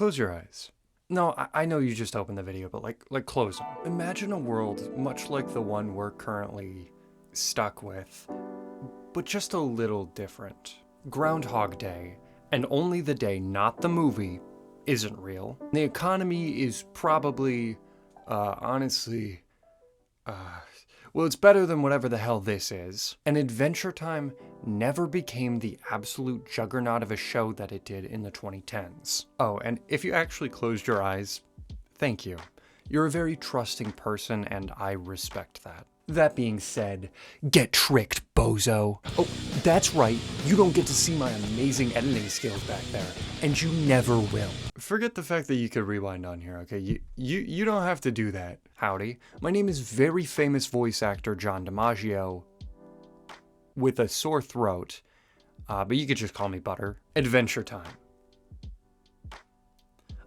close your eyes. No, I know you just opened the video, but like close them. Imagine a world much like the one we're currently stuck with, but just a little different. Groundhog Day, and only the day, not the movie, isn't real. The economy is probably, honestly, well, it's better than whatever the hell this is. And Adventure Time never became the absolute juggernaut of a show that it did in the 2010s. Oh, and if you actually closed your eyes, thank you. You're a very trusting person, and I respect that. That being said, get tricked, bozo. Oh, that's right, you don't get to see my amazing editing skills back there, and you never will. Forget the fact that you could rewind on here, okay? You don't have to do that. Howdy, my name is very famous voice actor John DiMaggio with a sore throat, but you could just call me Butter. Adventure Time.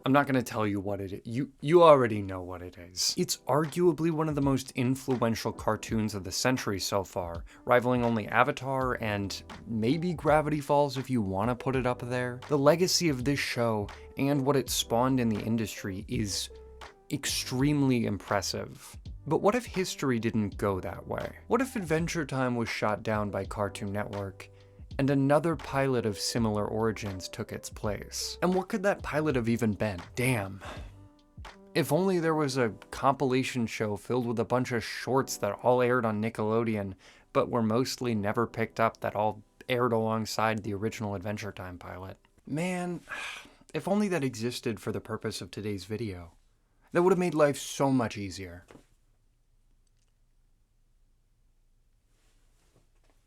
I'm not going to tell you what it is. You already know what it is. It's arguably one of the most influential cartoons of the century so far, rivaling only Avatar and maybe Gravity Falls if you want to put it up there. The legacy of this show and what it spawned in the industry is extremely impressive. But what if history didn't go that way? What if Adventure Time was shot down by Cartoon Network and another pilot of similar origins took its place? And what could that pilot have even been? Damn. If only there was a compilation show filled with a bunch of shorts that all aired on Nickelodeon, but were mostly never picked up, that all aired alongside the original Adventure Time pilot. Man, if only that existed for the purpose of today's video. That would have made life so much easier.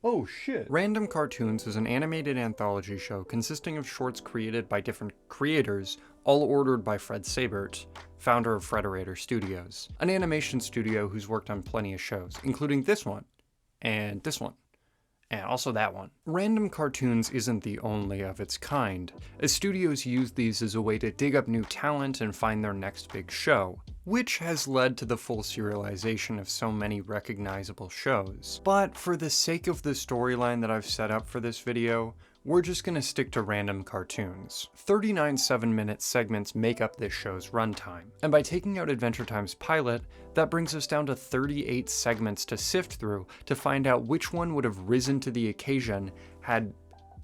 Oh shit. Random Cartoons is an animated anthology show consisting of shorts created by different creators, all ordered by Fred Sabert, founder of Frederator Studios, an animation studio who's worked on plenty of shows, including this one, and also that one. Random Cartoons isn't the only of its kind, as studios use these as a way to dig up new talent and find their next big show, which has led to the full serialization of so many recognizable shows. But for the sake of the storyline that I've set up for this video, we're just gonna stick to Random Cartoons. 39 7-minute segments make up this show's runtime, and by taking out Adventure Time's pilot, that brings us down to 38 segments to sift through to find out which one would have risen to the occasion had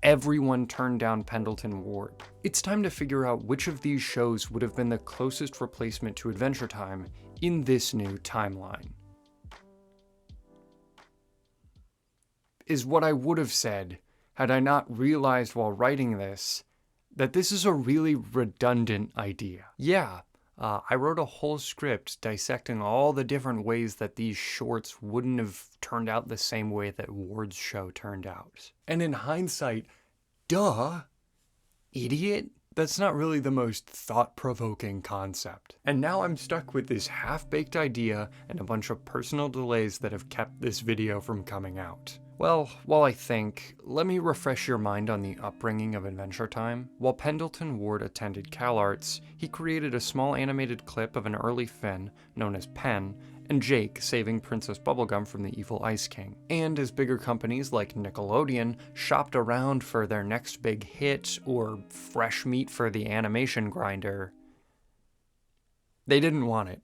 everyone turned down Pendleton Ward. It's time to figure out which of these shows would have been the closest replacement to Adventure Time in this new timeline. Is what I would have said had I not realized while writing this that this is a really redundant idea. Yeah, I wrote a whole script dissecting all the different ways that these shorts wouldn't have turned out the same way that Ward's show turned out. And in hindsight, duh, idiot, that's not really the most thought-provoking concept. And now I'm stuck with this half-baked idea and a bunch of personal delays that have kept this video from coming out. Well, while I think, let me refresh your mind on the upbringing of Adventure Time. While Pendleton Ward attended CalArts, he created a small animated clip of an early Finn, known as Pen, and Jake saving Princess Bubblegum from the evil Ice King. And as bigger companies like Nickelodeon shopped around for their next big hit or fresh meat for the animation grinder, they didn't want it.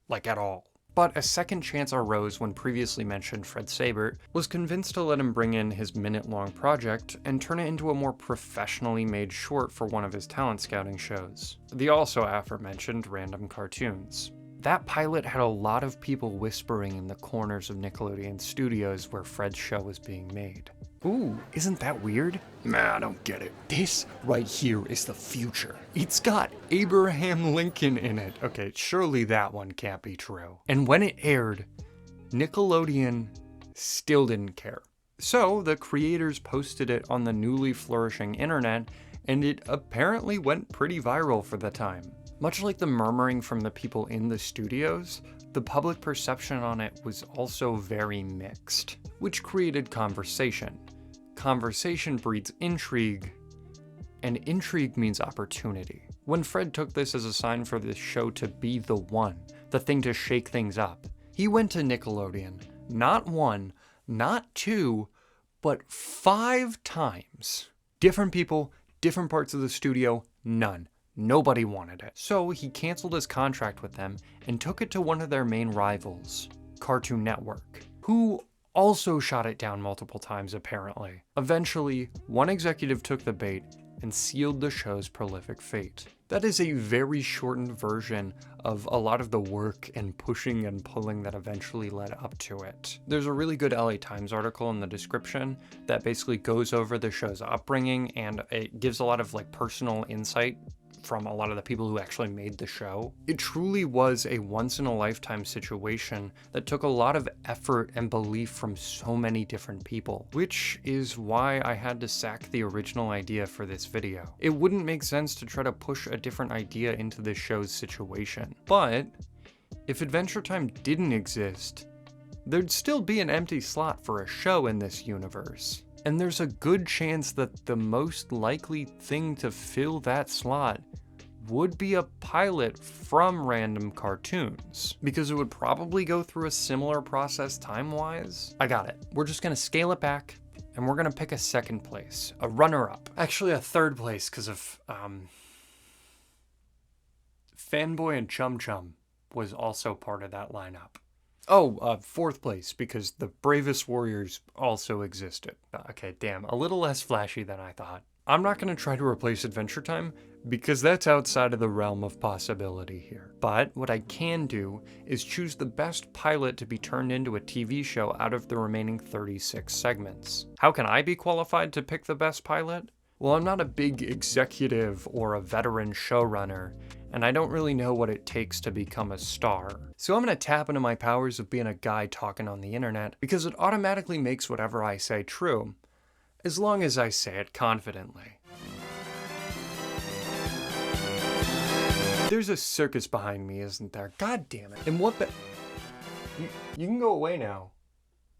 Like at all. But a second chance arose when previously mentioned Fred Sabert was convinced to let him bring in his minute-long project and turn it into a more professionally made short for one of his talent scouting shows, the also aforementioned Random Cartoons. That pilot had a lot of people whispering in the corners of Nickelodeon studios where Fred's show was being made. Ooh, isn't that weird? Nah, I don't get it. This right here is the future. It's got Abraham Lincoln in it. Okay, surely that one can't be true. And when it aired, Nickelodeon still didn't care. So the creators posted it on the newly flourishing internet, and it apparently went pretty viral for the time. Much like the murmuring from the people in the studios, the public perception on it was also very mixed, which created conversation. Conversation breeds intrigue, and intrigue means opportunity. When Fred took this as a sign for this show to be the one, the thing to shake things up, he went to Nickelodeon, not one, not two, but 5 times. Different people, different parts of the studio, none. Nobody wanted it. So he canceled his contract with them and took it to one of their main rivals, Cartoon Network, who also shot it down multiple times apparently. Eventually, one executive took the bait and sealed the show's prolific fate. That is a very shortened version of a lot of the work and pushing and pulling that eventually led up to it. There's a really good LA Times article in the description that basically goes over the show's upbringing, and it gives a lot of like personal insight from a lot of the people who actually made the show. It truly was a once-in-a-lifetime situation that took a lot of effort and belief from so many different people, which is why I had to sack the original idea for this video. It wouldn't make sense to try to push a different idea into this show's situation. But if Adventure Time didn't exist, there'd still be an empty slot for a show in this universe. And there's a good chance that the most likely thing to fill that slot would be a pilot from Random Cartoons, because it would probably go through a similar process time-wise. I got it. We're just gonna scale it back, and we're gonna pick a second place, a runner-up. Actually, a third place, because of, Fanboy and Chum Chum was also part of that lineup. Oh, fourth place, because the Bravest Warriors also existed. Okay, damn, a little less flashy than I thought. I'm not going to try to replace Adventure Time, because that's outside of the realm of possibility here. But what I can do is choose the best pilot to be turned into a TV show out of the remaining 36 segments. How can I be qualified to pick the best pilot? Well, I'm not a big executive or a veteran showrunner, and I don't really know what it takes to become a star. So I'm gonna tap into my powers of being a guy talking on the internet, because it automatically makes whatever I say true, as long as I say it confidently. There's a circus behind me, isn't there? God damn it. And what you can go away now.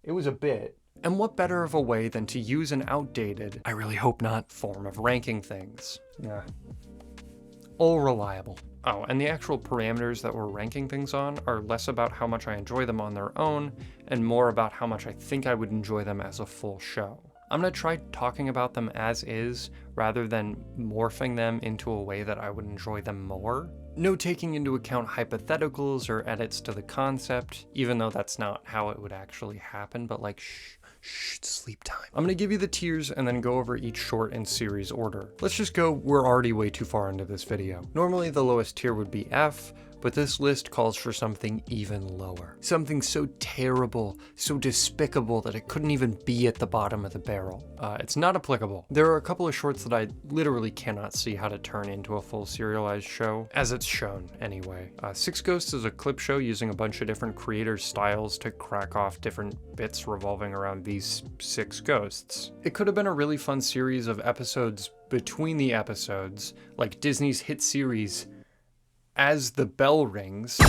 It was a bit. And what better of a way than to use an outdated, I really hope not, form of ranking things. Yeah. All reliable. Oh, and the actual parameters that we're ranking things on are less about how much I enjoy them on their own, and more about how much I think I would enjoy them as a full show. I'm gonna try talking about them as is, rather than morphing them into a way that I would enjoy them more. No taking into account hypotheticals or edits to the concept, even though that's not how it would actually happen, but like, shh, sleep time. I'm gonna give you the tiers and then go over each short in series order. Let's just go, we're already way too far into this video. Normally the lowest tier would be F, but this list calls for something even lower. Something so terrible, so despicable that it couldn't even be at the bottom of the barrel. It's not applicable. There are a couple of shorts that I literally cannot see how to turn into a full serialized show, as it's shown anyway. Six Ghosts is a clip show using a bunch of different creators' styles to crack off different bits revolving around these 6 ghosts. It could have been a really fun series of episodes between the episodes, like Disney's hit series As the Bell Rings,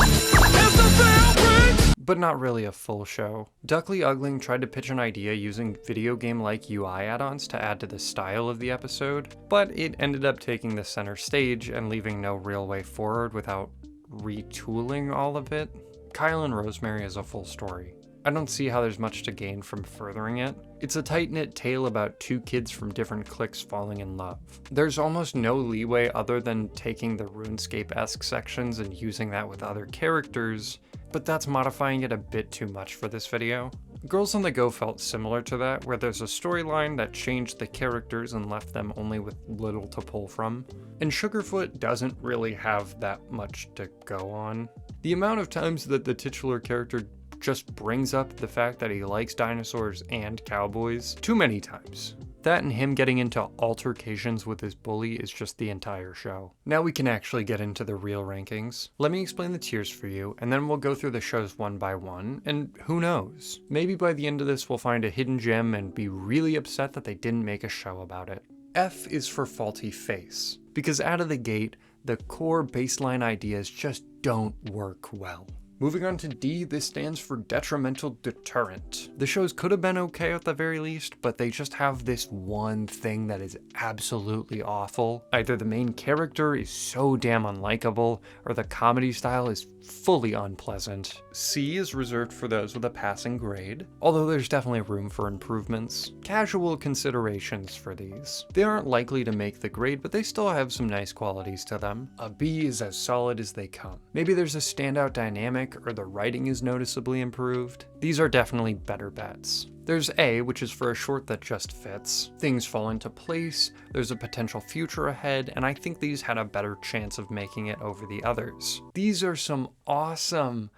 but not really a full show. Duckly Ugling tried to pitch an idea using video game-like UI add-ons to add to the style of the episode, but it ended up taking the center stage and leaving no real way forward without retooling all of it. Kyle and Rosemary is a full story. I don't see how there's much to gain from furthering it. It's a tight-knit tale about 2 kids from different cliques falling in love. There's almost no leeway other than taking the RuneScape-esque sections and using that with other characters, but that's modifying it a bit too much for this video. Girls on the Go felt similar to that, where there's a storyline that changed the characters and left them only with little to pull from. And Sugarfoot doesn't really have that much to go on. The amount of times that the titular character just brings up the fact that he likes dinosaurs and cowboys too many times. That and him getting into altercations with his bully is just the entire show. Now we can actually get into the real rankings. Let me explain the tiers for you, and then we'll go through the shows one by one, and who knows? Maybe by the end of this we'll find a hidden gem and be really upset that they didn't make a show about it. F is for faulty face, because out of the gate, the core baseline ideas just don't work well. Moving on to D, this stands for detrimental deterrent. The shows could have been okay at the very least, but they just have this one thing that is absolutely awful. Either the main character is so damn unlikable, or the comedy style is fully unpleasant. C is reserved for those with a passing grade, although there's definitely room for improvements. Casual considerations for these. They aren't likely to make the grade, but they still have some nice qualities to them. A B is as solid as they come. Maybe there's a standout dynamic, or the writing is noticeably improved. These are definitely better bets. There's A, which is for a short that just fits. Things fall into place, there's a potential future ahead, and I think these had a better chance of making it over the others. These are some awesome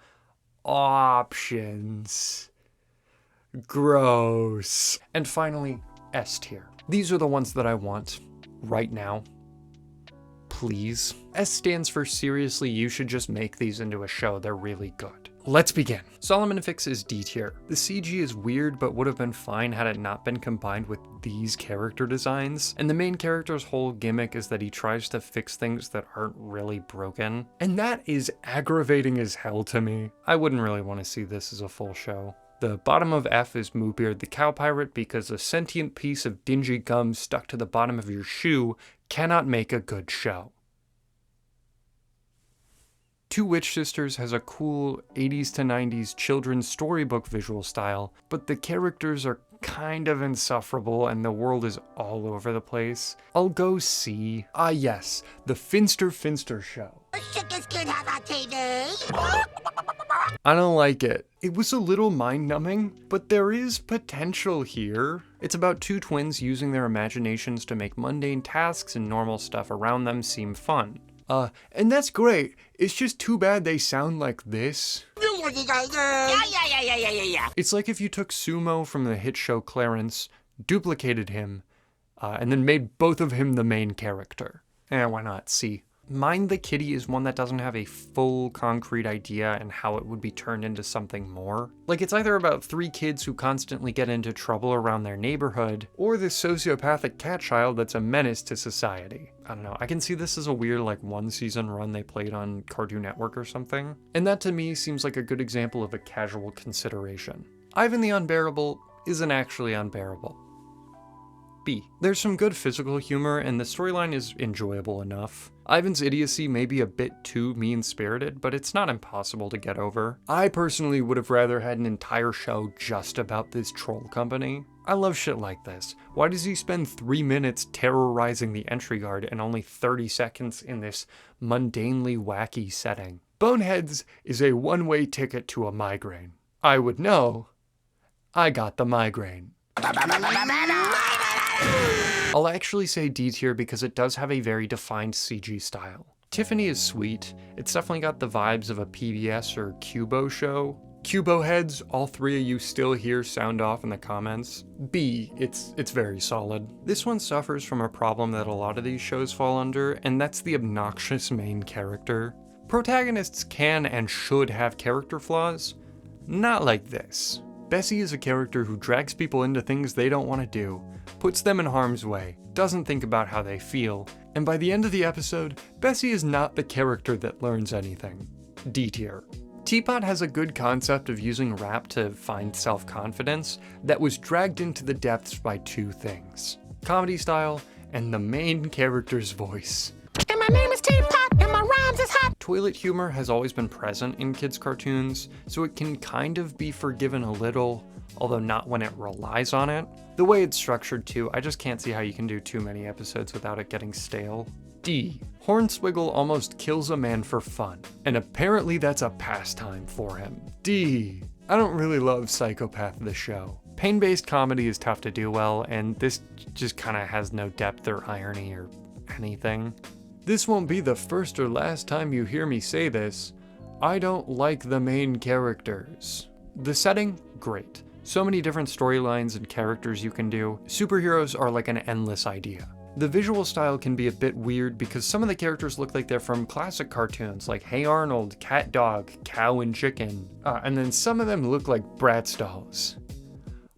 options. Gross. And finally, S tier. These are the ones that I want right now. Please. S stands for seriously, you should just make these into a show. They're really good. Let's begin. Solomon Fix is D tier. The CG is weird, but would have been fine had it not been combined with these character designs. And the main character's whole gimmick is that he tries to fix things that aren't really broken. And that is aggravating as hell to me. I wouldn't really want to see this as a full show. The bottom of F is Moobeard the Cow Pirate because a sentient piece of dingy gum stuck to the bottom of your shoe cannot make a good show. Two Witch Sisters has a cool 80s to 90s children's storybook visual style, but the characters are kind of insufferable and the world is all over the place. I'll go C. Ah yes, the Finster Show. Should this kid have a TV? I don't like it. It was a little mind-numbing, but there is potential here. It's about two twins using their imaginations to make mundane tasks and normal stuff around them seem fun. And that's great. It's just too bad they sound like this. Yeah. It's like if you took Sumo from the hit show Clarence, duplicated him, and then made both of him the main character. Why not? C. Mind the Kitty is one that doesn't have a full concrete idea and how it would be turned into something more. Like, it's either about three kids who constantly get into trouble around their neighborhood, or this sociopathic cat child that's a menace to society. I don't know, I can see this as a weird like one season run they played on Cartoon Network or something. And that to me seems like a good example of a casual consideration. Ivan the Unbearable isn't actually unbearable. B. There's some good physical humor and the storyline is enjoyable enough. Ivan's idiocy may be a bit too mean-spirited, but it's not impossible to get over. I personally would have rather had an entire show just about this troll company. I love shit like this. Why does he spend 3 minutes terrorizing the entry guard and only 30 seconds in this mundanely wacky setting? Boneheads is a one-way ticket to a migraine. I would know. I got the migraine. I'll actually say D tier because it does have a very defined CG style. Tiffany is sweet. It's definitely got the vibes of a PBS or Cubo show. Cubo heads, all three of you still here, sound off in the comments. B, it's very solid. This one suffers from a problem that a lot of these shows fall under, and that's the obnoxious main character. Protagonists can and should have character flaws. Not like this. Bessie is a character who drags people into things they don't want to do, puts them in harm's way, doesn't think about how they feel, and by the end of the episode, Bessie is not the character that learns anything. D tier. Teapot has a good concept of using rap to find self-confidence that was dragged into the depths by two things: comedy style and the main character's voice. And my name is Teapot, and my rhymes is hot. Toilet humor has always been present in kids' cartoons, so it can kind of be forgiven a little, although not when it relies on it. The way it's structured too, I just can't see how you can do too many episodes without it getting stale. D. Hornswiggle almost kills a man for fun, and apparently that's a pastime for him. D. I don't really love Psychopath the show. Pain-based comedy is tough to do well, and this just kinda has no depth or irony or anything. This won't be the first or last time you hear me say this. I don't like the main characters. The setting, great. So many different storylines and characters you can do. Superheroes are like an endless idea. The visual style can be a bit weird because some of the characters look like they're from classic cartoons like Hey Arnold, Cat Dog, Cow and Chicken, and then some of them look like Bratz dolls.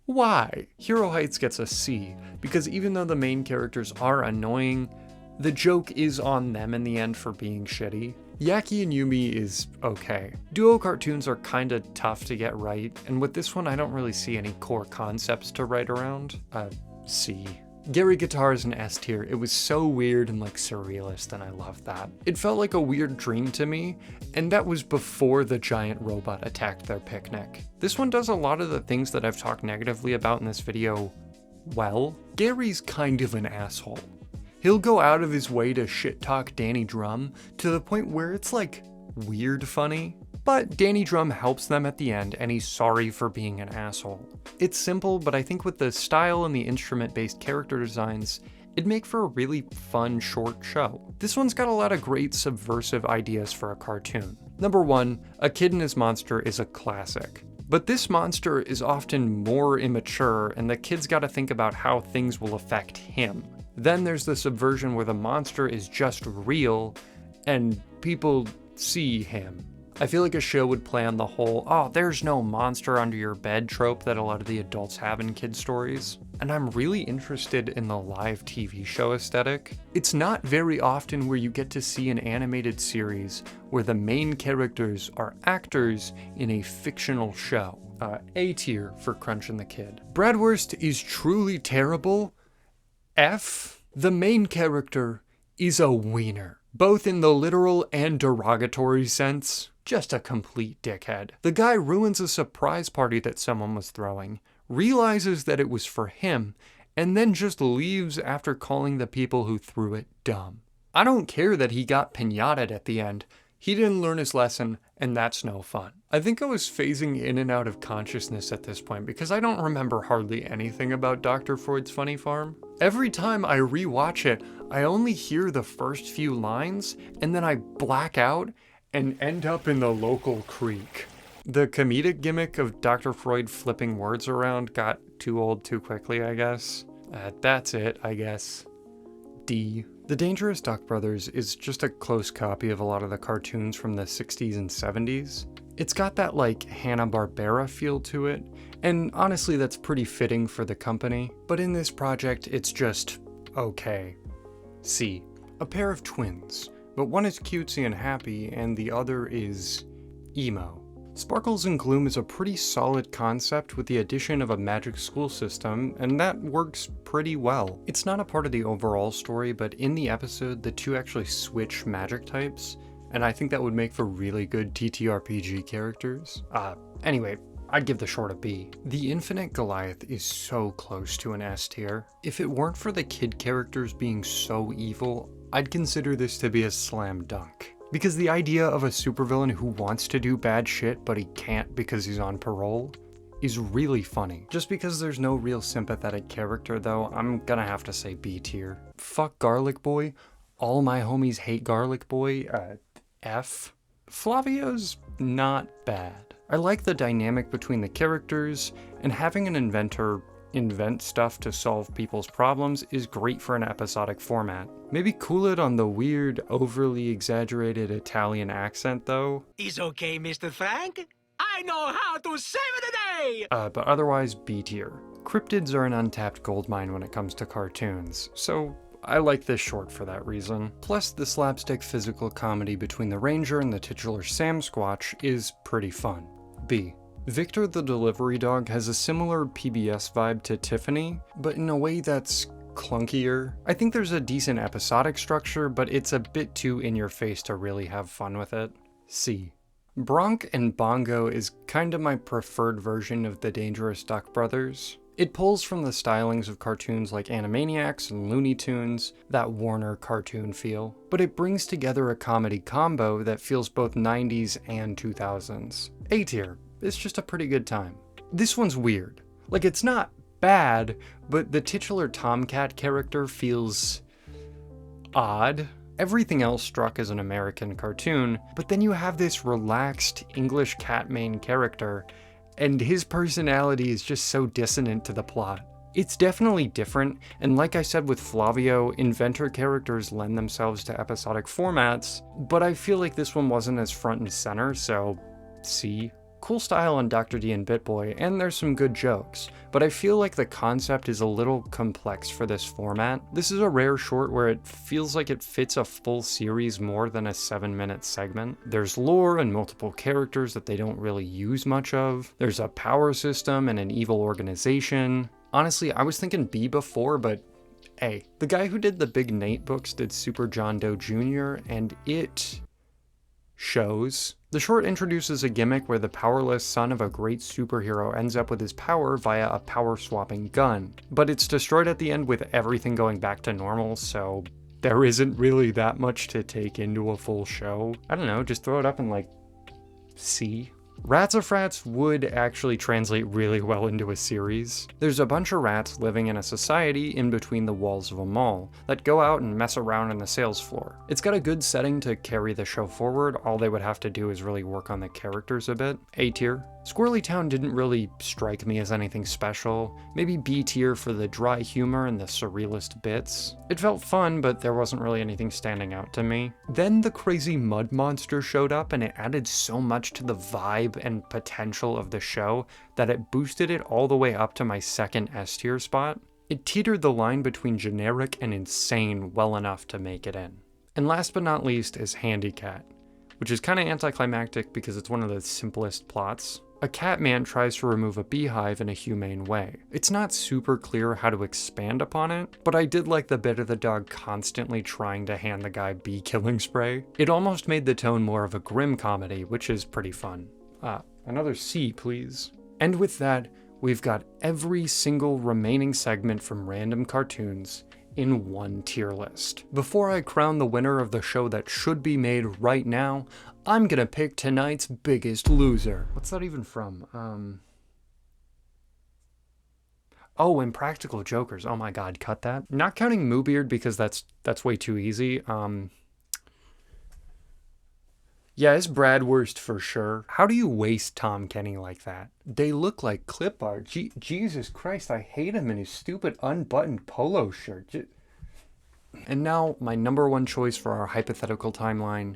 Why? Hero Heights gets a C because even though the main characters are annoying, the joke is on them in the end for being shitty. Yaki and Yumi is okay. Duo cartoons are kinda tough to get right, and with this one I don't really see any core concepts to write around. C. Gary Guitar is an S tier. It was so weird and like surrealist, and I loved that. It felt like a weird dream to me, and that was before the giant robot attacked their picnic. This one does a lot of the things that I've talked negatively about in this video well. Gary's kind of an asshole. He'll go out of his way to shit talk Danny Drum to the point where it's like weird funny. But Danny Drum helps them at the end, and he's sorry for being an asshole. It's simple, but I think with the style and the instrument-based character designs, it'd make for a really fun short show. This one's got a lot of great subversive ideas for a cartoon. Number 1, A Kid and His Monster is a classic. But this monster is often more immature, and the kid's gotta think about how things will affect him. Then there's the subversion where the monster is just real, and people see him. I feel like a show would play on the whole, oh, there's no monster under your bed trope that a lot of the adults have in kid stories. And I'm really interested in the live TV show aesthetic. It's not very often where you get to see an animated series where the main characters are actors in a fictional show. A tier for Crunch and the Kid. Bradwurst is truly terrible. F. The main character is a wiener, both in the literal and derogatory sense. Just a complete dickhead. The guy ruins a surprise party that someone was throwing, realizes that it was for him, and then just leaves after calling the people who threw it dumb. I don't care that he got piñataed at the end. He didn't learn his lesson, and that's no fun. I think I was phasing in and out of consciousness at this point because I don't remember hardly anything about Dr. Freud's Funny Farm. Every time I rewatch it, I only hear the first few lines, and then I black out and end up in the local creek. The comedic gimmick of Dr. Freud flipping words around got too old too quickly, I guess. That's it, I guess. D. The Dangerous Duck Brothers is just a close copy of a lot of the cartoons from the 60s and 70s. It's got that like Hanna-Barbera feel to it, and honestly that's pretty fitting for the company. But in this project, it's just okay. C. A pair of twins, but one is cutesy and happy, and the other is emo. Sparkles and Gloom is a pretty solid concept with the addition of a magic school system, and that works pretty well. It's not a part of the overall story, but in the episode, the two actually switch magic types, and I think that would make for really good TTRPG characters. Anyway, I'd give the short a B. The Infinite Goliath is so close to an S tier. If it weren't for the kid characters being so evil, I'd consider this to be a slam dunk. Because the idea of a supervillain who wants to do bad shit but he can't because he's on parole is really funny. Just because there's no real sympathetic character though, I'm gonna have to say B tier. Fuck Garlic Boy. All my homies hate Garlic Boy. F. Flavio's not bad. I like the dynamic between the characters, and having an inventor invent stuff to solve people's problems is great for an episodic format. Maybe cool it on the weird, overly exaggerated Italian accent though. Is okay, Mr. Frank? I know how to save the day! But otherwise B tier. Cryptids are an untapped goldmine when it comes to cartoons, so I like this short for that reason. Plus, the slapstick physical comedy between the Ranger and the titular Sam Squatch is pretty fun. B. Victor the Delivery Dog has a similar PBS vibe to Tiffany, but in a way that's clunkier. I think there's a decent episodic structure, but it's a bit too in your face to really have fun with it. C. Bronk and Bongo is kinda my preferred version of the Dangerous Duck Brothers. It pulls from the stylings of cartoons like Animaniacs and Looney Tunes, that Warner cartoon feel, but it brings together a comedy combo that feels both 90s and 2000s. A tier. It's just a pretty good time. This one's weird. Like, it's not bad, but the titular Tomcat character feels odd. Everything else struck as an American cartoon, but then you have this relaxed English cat main character, and his personality is just so dissonant to the plot. It's definitely different, and like I said with Flavio, inventor characters lend themselves to episodic formats, but I feel like this one wasn't as front and center, so C. Cool style on Dr. D and BitBoy, and there's some good jokes, but I feel like the concept is a little complex for this format. This is a rare short where it feels like it fits a full series more than a 7-minute segment. There's lore and multiple characters that they don't really use much of. There's a power system and an evil organization. Honestly, I was thinking B before, but A. The guy who did the Big Nate books did Super John Doe Jr., and it shows. The short introduces a gimmick where the powerless son of a great superhero ends up with his power via a power-swapping gun, but it's destroyed at the end with everything going back to normal, so there isn't really that much to take into a full show. I don't know, just throw it up in like C. Rats of Frats would actually translate really well into a series. There's a bunch of rats living in a society in between the walls of a mall that go out and mess around on the sales floor. It's got a good setting to carry the show forward. All they would have to do is really work on the characters a bit. A tier. Squirrely Town didn't really strike me as anything special. Maybe B tier for the dry humor and the surrealist bits. It felt fun, but there wasn't really anything standing out to me. Then the crazy mud monster showed up and it added so much to the vibe and potential of the show that it boosted it all the way up to my second S tier spot. It teetered the line between generic and insane well enough to make it in. And last but not least is Handycat, which is kind of anticlimactic because it's one of the simplest plots. A cat man tries to remove a beehive in a humane way. It's not super clear how to expand upon it, but I did like the bit of the dog constantly trying to hand the guy bee killing spray. It almost made the tone more of a grim comedy, which is pretty fun. Another C, please. And with that, we've got every single remaining segment from Random Cartoons in one tier list. Before I crown the winner of the show that should be made right now, I'm gonna pick tonight's biggest loser. What's that even from? Oh, Impractical Jokers. Oh my god, cut that. Not counting Moobeard because that's way too easy. Yeah, it's Bradwurst for sure. How do you waste Tom Kenny like that? They look like clip art. Jesus Christ, I hate him in his stupid unbuttoned polo shirt. And now, my number one choice for our hypothetical timeline.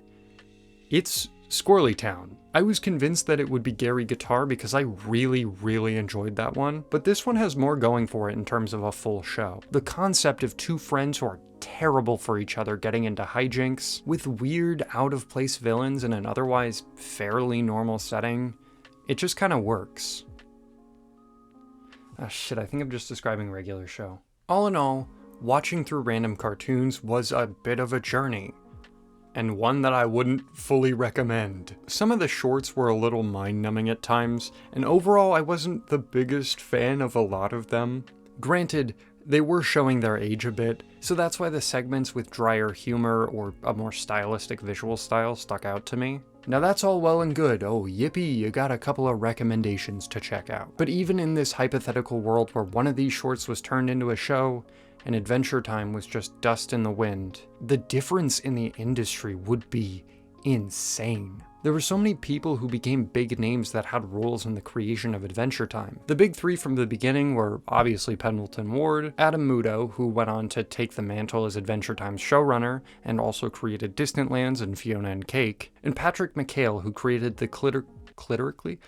It's Squirrely Town. I was convinced that it would be Gary Guitar because I really enjoyed that one, but this one has more going for it in terms of a full show. The concept of two friends who are terrible for each other getting into hijinks with weird out-of-place villains in an otherwise fairly normal setting, it just kind of works. Ah shit, I think I'm just describing regular show. All in all, watching through Random Cartoons was a bit of a journey, and one that I wouldn't fully recommend. Some of the shorts were a little mind-numbing at times, and overall I wasn't the biggest fan of a lot of them. Granted, they were showing their age a bit, so that's why the segments with drier humor or a more stylistic visual style stuck out to me. Now that's all well and good. Oh, yippee, you got a couple of recommendations to check out. But even in this hypothetical world where one of these shorts was turned into a show, and Adventure Time was just dust in the wind, the difference in the industry would be insane. There were so many people who became big names that had roles in the creation of Adventure Time. The big three from the beginning were obviously Pendleton Ward, Adam Muto, who went on to take the mantle as Adventure Time's showrunner and also created Distant Lands and Fiona and Cake, and Patrick McHale, who created the critically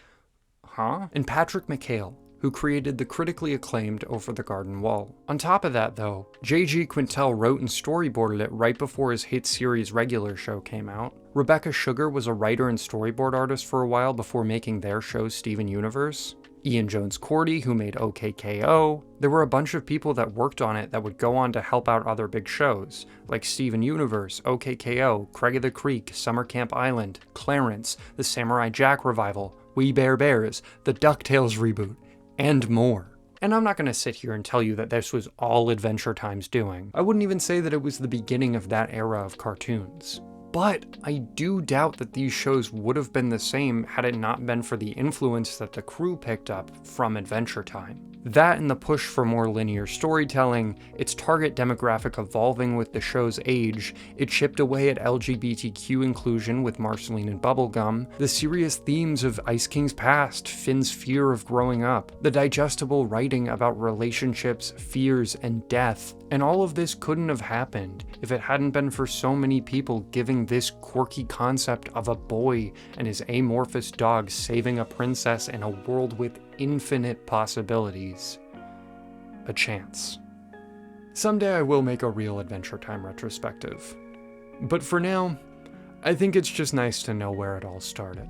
acclaimed Over the Garden Wall. On top of that though, J.G. Quintel wrote and storyboarded it right before his hit series regular show came out. Rebecca Sugar was a writer and storyboard artist for a while before making their show Steven Universe. Ian Jones-Cordy, who made OKKO. There were a bunch of people that worked on it that would go on to help out other big shows, like Steven Universe, OKKO, Craig of the Creek, Summer Camp Island, Clarence, the Samurai Jack revival, We Bare Bears, the DuckTales reboot, and more. And I'm not going to sit here and tell you that this was all Adventure Time's doing. I wouldn't even say that it was the beginning of that era of cartoons. But I do doubt that these shows would have been the same had it not been for the influence that the crew picked up from Adventure Time. That and the push for more linear storytelling, its target demographic evolving with the show's age, it chipped away at LGBTQ inclusion with Marceline and Bubblegum, the serious themes of Ice King's past, Finn's fear of growing up, the digestible writing about relationships, fears, and death. And all of this couldn't have happened if it hadn't been for so many people giving this quirky concept of a boy and his amorphous dog saving a princess in a world with infinite possibilities a chance. Someday I will make a real Adventure Time retrospective. But for now, I think it's just nice to know where it all started.